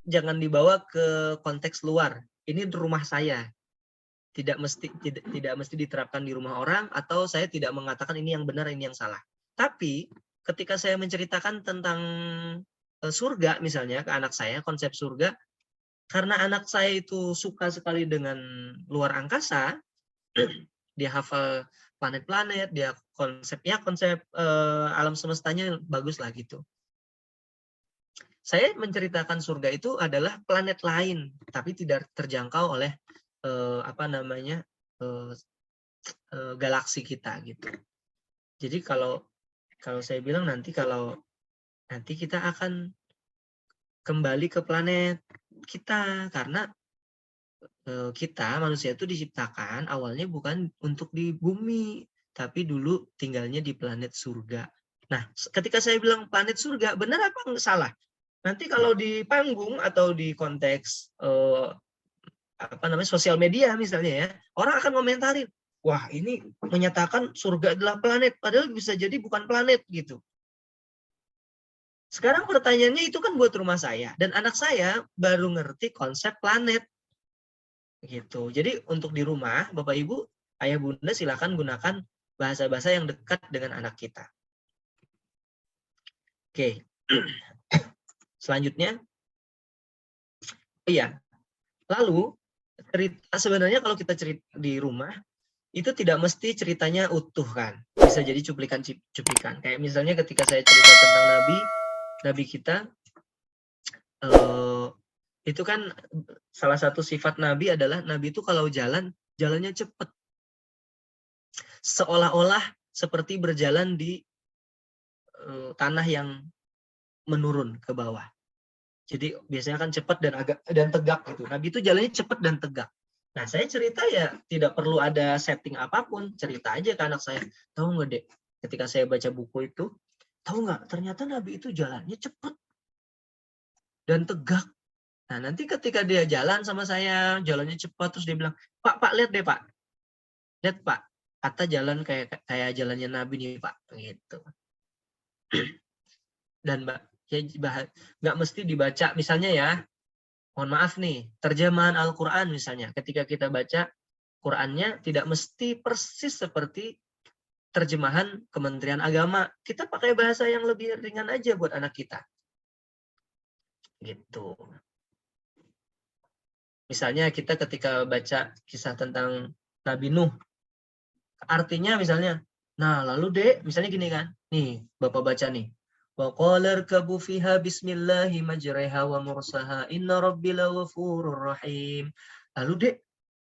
jangan dibawa ke konteks luar. Ini rumah saya. Tidak mesti diterapkan di rumah orang, atau saya tidak mengatakan ini yang benar, ini yang salah. Tapi ketika saya menceritakan tentang surga misalnya ke anak saya, konsep surga, karena anak saya itu suka sekali dengan luar angkasa, dia hafal planet-planet, dia konsep alam semestanya bagus lah gitu. Saya menceritakan surga itu adalah planet lain, tapi tidak terjangkau oleh galaksi kita gitu. Jadi kalau saya bilang nanti kita akan kembali ke planet kita, karena kita manusia itu diciptakan awalnya bukan untuk di bumi, tapi dulu tinggalnya di planet surga. Nah, ketika saya bilang planet surga, benar apa nggak salah? Nanti kalau di panggung atau di konteks sosial media misalnya ya, orang akan komentarin, wah ini menyatakan surga adalah planet, padahal bisa jadi bukan planet gitu. Sekarang pertanyaannya itu kan buat rumah saya, dan anak saya baru ngerti konsep planet gitu. Jadi untuk di rumah, Bapak Ibu, Ayah Bunda silakan gunakan bahasa-bahasa yang dekat dengan anak kita. Oke. Selanjutnya, iya. Lalu sebenarnya kalau kita cerita di rumah, itu tidak mesti ceritanya utuh kan. Bisa jadi cuplikan-cuplikan. Kayak misalnya ketika saya cerita tentang Nabi kita, itu kan salah satu sifat Nabi adalah Nabi itu kalau jalannya cepat. Seolah-olah seperti berjalan di tanah yang menurun ke bawah. Jadi biasanya kan cepat dan tegak gitu. Nabi itu jalannya cepat dan tegak. Nah, saya cerita ya tidak perlu ada setting apapun, cerita aja ke anak saya. Tahu nggak, Dek? Ketika saya baca buku itu, tahu nggak? Ternyata Nabi itu jalannya cepat dan tegak. Nah, nanti ketika dia jalan sama saya, jalannya cepat, terus dia bilang, Pak, lihat deh, Pak. Lihat, Pak. Kata jalan kayak jalannya Nabi nih, Pak. Gitu. Dan Mbak, ya nggak mesti dibaca, misalnya ya, mohon maaf nih, terjemahan Al-Quran misalnya, ketika kita baca Qurannya tidak mesti persis seperti terjemahan Kementerian Agama. Kita pakai bahasa yang lebih ringan aja buat anak kita. Gitu. Misalnya kita ketika baca kisah tentang Nabi Nuh, artinya misalnya, nah lalu Dek, misalnya gini kan, nih Bapak baca nih, wa qala irkabu fiha bismillahi majriha wa mursaha inna rabbi laghafurur rahim. Lalu Dek,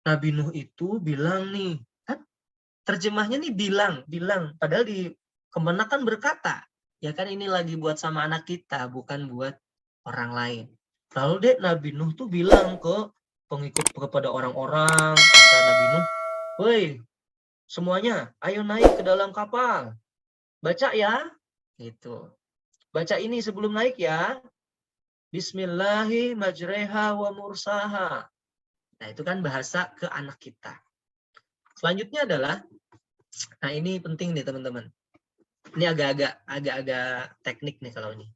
Nabi Nuh itu bilang nih, kan terjemahnya nih bilang, padahal di Kemenak kan berkata, ya kan ini lagi buat sama anak kita, bukan buat orang lain. Lalu Dek, Nabi Nuh tuh bilang kepada orang-orang, kata Nabi Nuh, woi, semuanya, ayo naik ke dalam kapal. Baca ya. Gitu. Baca ini sebelum naik ya. Bismillahi majreha wa mursaha. Nah, itu kan bahasa ke anak kita. Selanjutnya adalah, nah ini penting nih teman-teman. Ini agak-agak teknik nih kalau ini.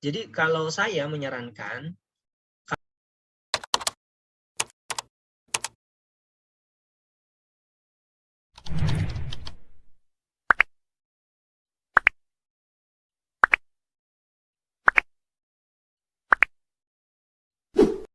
Jadi kalau saya menyarankan,